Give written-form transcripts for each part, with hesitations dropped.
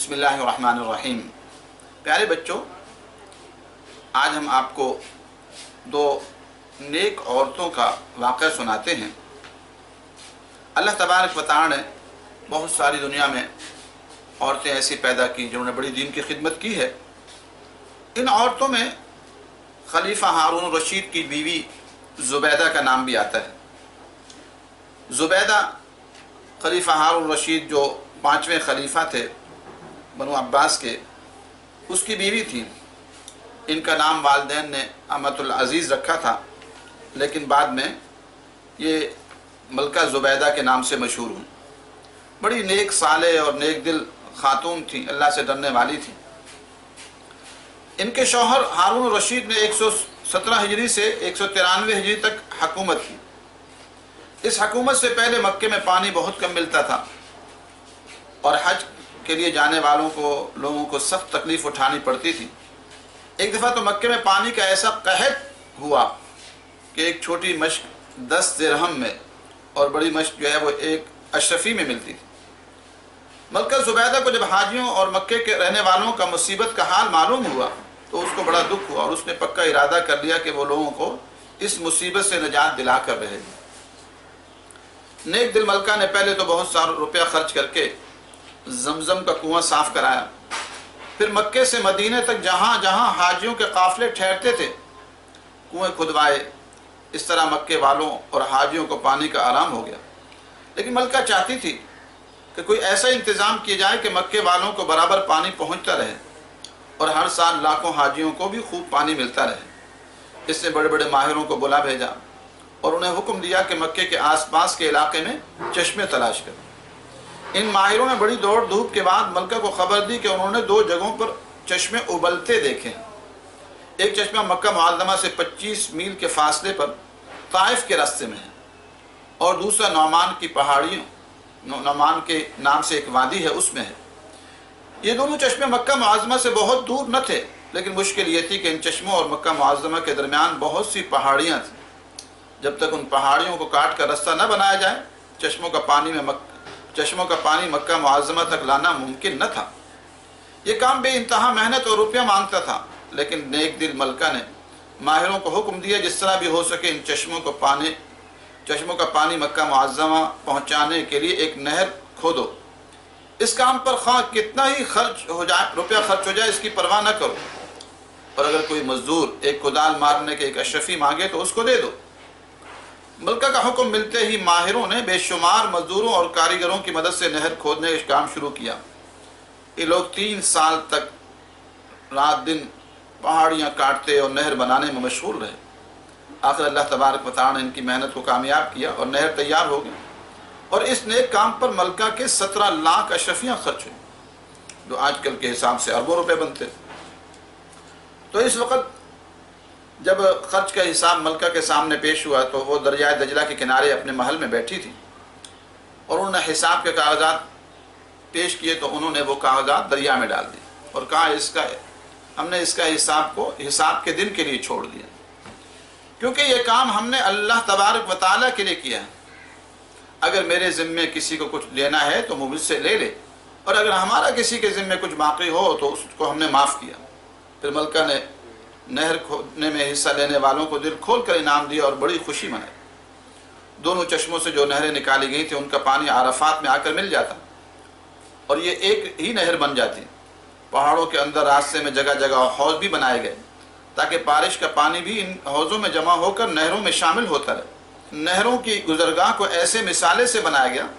बिस्मिल्लाहिर्रहमानिर्रहीम। प्यारे बच्चों, आज हम आपको दो नेक औरतों का वाक़या सुनाते हैं। अल्लाह तबारक व तआला ने बहुत सारी दुनिया में औरतें ऐसी पैदा की जिन्होंने बड़ी दीन की खिदमत की है। इन औरतों में खलीफा हारून रशीद की बीवी ज़ुबैदा का नाम भी आता है। ज़ुबैदा खलीफा हारून रशीद जो 5वें खलीफा थे बनु अब्बास के, उसकी बीवी थी। इनका नाम वालिदैन ने अमतुल अज़ीज़ रखा था, लेकिन बाद में ये मलका ज़ुबैदा के नाम से मशहूर हुई। बड़ी नेक साले और नेक दिल खातून थी, अल्लाह से डरने वाली थी। इनके शौहर हारून रशीद ने 117 हिजरी से 193 हिजरी तक हुकूमत की। इस हुकूमत से पहले मक्के में पानी बहुत कम मिलता था और हज के लिए जाने वालों को लोगों को सख्त तकलीफ उठानी पड़ती थी। एक दफ़ा तो मक्के में पानी का ऐसा कहत हुआ कि एक छोटी मश्क 10 दिरहम में और बड़ी मश्क जो है वो एक अशरफी में मिलती थी। मलका ज़ुबैदा को जब हाजियों और मक्के के रहने वालों का मुसीबत का हाल मालूम हुआ तो उसको बड़ा दुख हुआ और उसने पक्का इरादा कर लिया कि वो लोगों को इस मुसीबत से निजात दिला कर रहेगी। नेक दिल मलका ने पहले तो बहुत सारा रुपया खर्च करके जमजम का कुआं साफ कराया, फिर मक्के से मदीने तक जहाँ जहाँ हाजियों के काफिले ठहरते थे कुएं खुदवाए। इस तरह मक्के वालों और हाजियों को पानी का आराम हो गया। लेकिन मलका चाहती थी कि कोई ऐसा इंतज़ाम किया जाए कि मक्के वालों को बराबर पानी पहुँचता रहे और हर साल लाखों हाजियों को भी खूब पानी मिलता रहे। इसने बड़े बड़े माहिरों को बुला भेजा और उन्हें हुक्म दिया कि मक्के के आसपास के इलाके में चश्मे तलाश करें। इन माहिरों ने बड़ी दौड़ धूप के बाद मलका को खबर दी कि उन्होंने 2 जगहों पर चश्मे उबलते देखे। एक चश्मा मक्का मुअज़्ज़मा से 25 मील के फासले पर ताइफ के रास्ते में है और दूसरा नौमान की पहाड़ियों, नौमान के नाम से एक वादी है, उसमें है। ये दोनों चश्मे मक्का मुअज़्ज़मा से बहुत दूर न थे, लेकिन मुश्किल ये थी कि इन चश्मों और मक्का मुअज़्ज़मा के दरमियान बहुत सी पहाड़ियाँ थीं। जब तक उन पहाड़ियों को काट कर रास्ता न बनाया जाए चश्मों का पानी मक्का मुअज़्ज़मा तक लाना मुमकिन न था। ये काम बेइंतहा मेहनत और रुपया मांगता था, लेकिन नेक दिल मलका ने माहिरों को हुक्म दिया जिस तरह भी हो सके इन चश्मों का पानी मक्का मुअज़्ज़मा पहुँचाने के लिए एक नहर खोदो। इस काम पर ख़्वाह कितना ही रुपया खर्च हो जाए इसकी परवाह न करो, और अगर कोई मजदूर एक कुदाल मारने के एक अशरफी मांगे तो उसको दे दो। मलका का हुक्म मिलते ही माहिरों ने बेशुमार मजदूरों और कारीगरों की मदद से नहर खोदने का काम शुरू किया। ये लोग 3 साल तक रात दिन पहाड़ियाँ काटते और नहर बनाने में मशगूल रहे। आखिर अल्लाह तबारक व तआला ने इनकी मेहनत को कामयाब किया और नहर तैयार हो गई और इस नेक काम पर मलका के 17 लाख अशरफियाँ खर्च हुई, जो आजकल के हिसाब से अरबों रुपए बनते। तो इस वक्त जब खर्च का हिसाब मलका के सामने पेश हुआ तो वो दरियाए दजला के किनारे अपने महल में बैठी थी और उन्होंने हिसाब के कागजात पेश किए तो उन्होंने वो कागजात दरिया में डाल दिए और कहा हमने इसका हिसाब के दिन के लिए छोड़ दिया, क्योंकि ये काम हमने अल्लाह तबारक व तआला के लिए किया है। अगर मेरे ज़िम्मे किसी को कुछ लेना है तो मुझसे ले ले, और अगर हमारा किसी के ज़िम्मे कुछ बाकी हो तो उसको हमने माफ़ किया। फिर मलका ने नहर खोदने में हिस्सा लेने वालों को दिल खोल कर इनाम दिया और बड़ी खुशी मनाई। दोनों चश्मों से जो नहरें निकाली गई थी उनका पानी आरफात में आकर मिल जाता और ये एक ही नहर बन जाती। पहाड़ों के अंदर रास्ते में जगह जगह हौज भी बनाए गए ताकि बारिश का पानी भी इन हौज़ों में जमा होकर नहरों में शामिल होता रहे। नहरों की गुजरगाह को ऐसे मिसाले से बनाया गया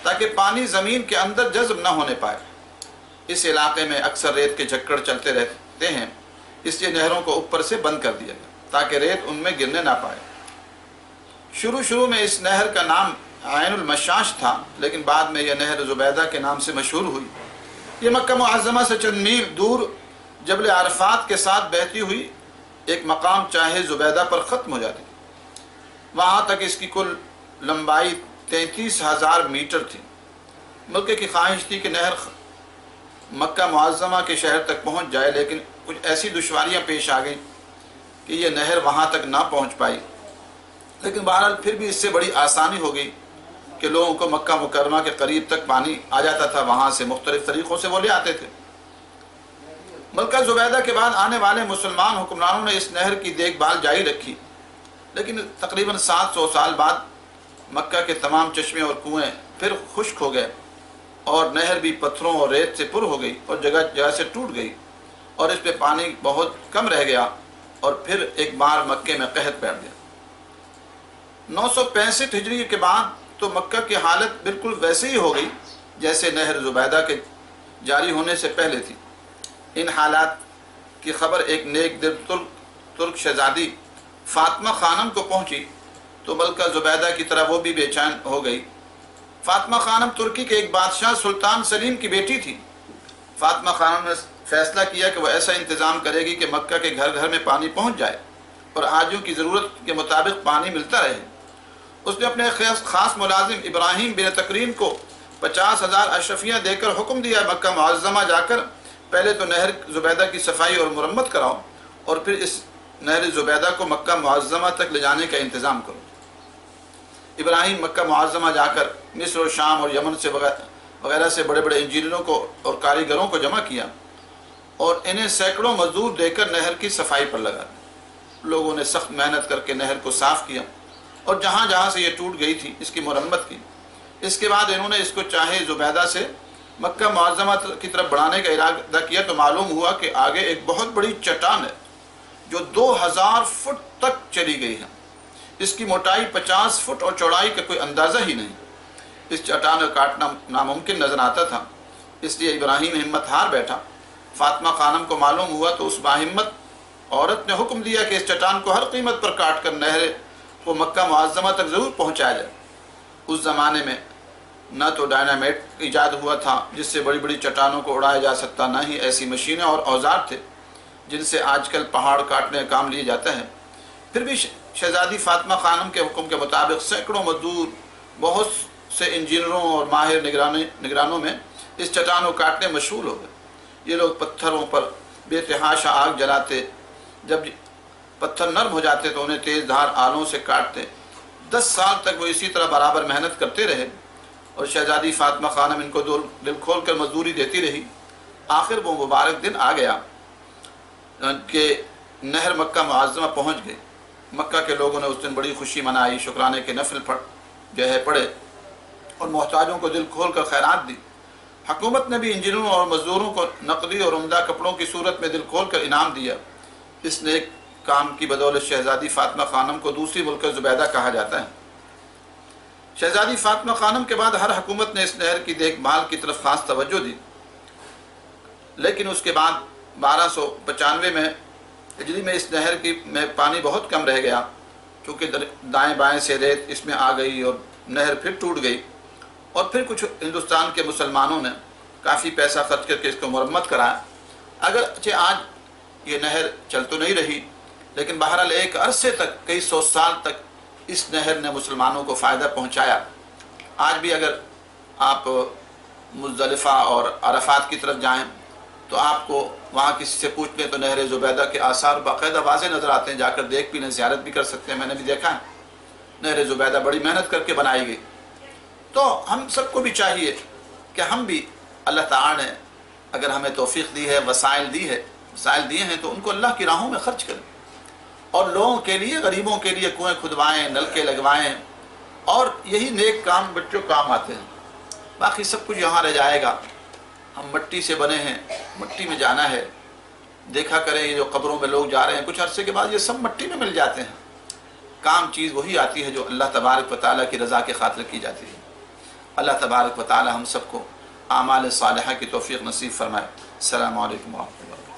ताकि पानी ज़मीन के अंदर जज़्ब न होने पाए। इस इलाके में अक्सर रेत के झक्कड़ चलते रहते हैं, इसलिए नहरों को ऊपर से बंद कर दिया गया ताकि रेत उनमें गिरने ना पाए। शुरू में इस नहर का नाम आयनुल मशाश था, लेकिन बाद में यह नहर ज़ुबैदा के नाम से मशहूर हुई। ये मक्का मुअज़्ज़मा से चंद मील दूर जबल अरफात के साथ बहती हुई एक मकाम चाहे ज़ुबैदा पर ख़त्म हो जाती। वहाँ तक इसकी कुल लंबाई 33,000 मीटर थी। मलके की ख्वाहिश थी कि नहर मक्का मुअज़्ज़मा के शहर तक पहुँच जाए, लेकिन कुछ ऐसी दुश्वारियाँ पेश आ गई कि यह नहर वहाँ तक ना पहुँच पाई। लेकिन बहरहाल फिर भी इससे बड़ी आसानी हो गई کہ لوگوں کو مکہ مکرمہ کے قریب تک پانی آ جاتا تھا، وہاں سے مختلف طریقوں سے وہ لے آتے تھے۔ ملکہ زبیدہ کے بعد آنے والے مسلمان حکمرانوں نے اس نہر کی دیکھ بھال جاری رکھی، لیکن تقریباً 700 سال بعد مکہ کے تمام چشمے اور کنویں پھر خشک ہو گئے، اور نہر بھی پتھروں اور ریت سے پر ہو گئی اور جگہ جگہ سے ٹوٹ گئی، اور اس پہ پانی بہت کم رہ گیا، اور پھر ایک بار مکے میں قحط بیٹھ گیا۔ 965 ہجری کے بعد تو مکہ کی حالت بالکل ویسے ہی ہو گئی جیسے نہر زبیدہ کے جاری ہونے سے پہلے تھی۔ ان حالات کی خبر ایک نیک دل ترک شہزادی فاطمہ خانم کو پہنچی تو ملکہ زبیدہ کی طرح وہ بھی بے چین ہو گئی۔ فاطمہ خانم ترکی کے ایک بادشاہ سلطان سلیم کی بیٹی تھی۔ فاطمہ خانم نے فیصلہ کیا کہ وہ ایسا انتظام کرے گی کہ مکہ کے گھر گھر میں پانی پہنچ جائے اور حاجیوں کی ضرورت کے مطابق پانی ملتا رہے۔ اس نے اپنے خاص ملازم ابراہیم بن تقرین کو 50,000 اشرفیاں دے کر حکم دیا، مکہ معظمہ جا کر پہلے تو نہر زبیدہ کی صفائی اور مرمت کراؤ، اور پھر اس نہر زبیدہ کو مکہ معظمہ تک لے جانے کا انتظام کرو۔ ابراہیم مکہ معظمہ جا کر مصر اور شام اور یمن سے وغیرہ سے بڑے بڑے انجینئروں کو اور کاریگروں کو جمع کیا، اور انہیں سینکڑوں مزدور دے کر نہر کی صفائی پر لگا دیا۔ لوگوں نے سخت محنت کر کے نہر کو صاف کیا اور جہاں جہاں سے یہ ٹوٹ گئی تھی اس کی مرمت کی۔ اس کے بعد انہوں نے اس کو چاہے زبیدہ سے مکہ معظمہ کی طرف بڑھانے کا ارادہ کیا تو معلوم ہوا کہ آگے ایک بہت بڑی چٹان ہے جو 2000 فٹ تک چلی گئی ہے۔ اس کی موٹائی 50 فٹ اور چوڑائی کا کوئی اندازہ ہی نہیں۔ اس چٹان کو کاٹنا ناممکن نظر آتا تھا، اس لیے ابراہیم ہمت ہار بیٹھا۔ فاطمہ خانم کو معلوم ہوا تو اس باہمت عورت نے حکم دیا کہ اس چٹان کو ہر قیمت پر کاٹ کر نہر کو مکہ معظمہ تک ضرور پہنچایا جائے۔ اس زمانے میں نہ تو ڈائنامائٹ ایجاد ہوا تھا جس سے بڑی بڑی چٹانوں کو اڑایا جا سکتا، نہ ہی ایسی مشینیں اور اوزار تھے جن سے آج کل پہاڑ کاٹنے کا کام لیا جاتا ہے۔ پھر بھی شہزادی فاطمہ خانم کے حکم کے مطابق سینکڑوں مزدور بہت سے انجینئروں اور ماہر نگرانوں میں اس چٹان کو کاٹنے مشغول ہو گئے۔ یہ لوگ پتھروں پر بے تحاشا آگ جلاتے، جب پتھر نرم ہو جاتے تو انہیں تیز دھار آلوں سے کاٹتے۔ 10 سال تک وہ اسی طرح برابر محنت کرتے رہے اور شہزادی فاطمہ خانم ان کو دل کھول کر مزدوری دیتی رہی۔ آخر وہ مبارک دن آ گیا کہ نہر مکہ معظمہ پہنچ گئی۔ مکہ کے لوگوں نے اس دن بڑی خوشی منائی، شکرانے کے نفل پڑھے اور محتاجوں کو دل کھول کر خیرات دی۔ حکومت نے بھی انجینئروں اور مزدوروں کو نقدی اور عمدہ کپڑوں کی صورت میں دل کھول کر انعام دیا۔ اس نیک کام کی بدولت شہزادی فاطمہ خانم کو دوسری ملکہ زبیدہ کہا جاتا ہے۔ شہزادی فاطمہ خانم کے بعد ہر حکومت نے اس نہر کی دیکھ بھال کی طرف خاص توجہ دی، لیکن اس کے بعد 1295 میں ہجری میں اس نہر میں پانی بہت کم رہ گیا، کیونکہ دائیں بائیں سے ریت اس میں آ گئی اور نہر پھر ٹوٹ گئی، اور پھر کچھ ہندوستان کے مسلمانوں نے کافی پیسہ خرچ کر کے اس کو مرمت کرایا۔ اگرچہ آج یہ نہر چل تو نہیں رہی، لیکن بہرحال ایک عرصے تک، کئی 100 سال تک اس نہر نے مسلمانوں کو فائدہ پہنچایا۔ آج بھی اگر آپ مزدلفہ اور عرفات کی طرف جائیں تو آپ کو وہاں کسی سے پوچھ لیں تو نہر زبیدہ کے آثار باقاعدہ واضح نظر آتے ہیں، جا کر دیکھ بھی لیں، زیارت بھی کر سکتے ہیں، میں نے بھی دیکھا ہے۔ نہر زبیدہ بڑی محنت کر کے بنائی گئی۔ تو ہم سب کو بھی چاہیے کہ ہم بھی اللہ تعالیٰ نے اگر ہمیں توفیق دی ہے، وسائل دیے ہیں تو ان کو اللہ کی راہوں میں خرچ کریں، اور لوگوں کے لیے، غریبوں کے لیے کنویں کھدوائیں، نلکے لگوائیں، اور یہی نیک کام بچوں کام آتے ہیں۔ باقی سب کچھ یہاں رہ جائے گا۔ ہم مٹی سے بنے ہیں، مٹی میں جانا ہے۔ دیکھا کریں یہ جو قبروں میں لوگ جا رہے ہیں، کچھ عرصے کے بعد یہ سب مٹی میں مل جاتے ہیں۔ کام چیز وہی آتی ہے جو اللہ تبارک و تعالیٰ کی رضا کے خاطر کی جاتی ہے۔ اللہ تبارک و تعالیٰ ہم سب کو اعمال صالحہ کی توفیق نصیب فرمائے۔ السلام علیکم ورحمۃ اللہ۔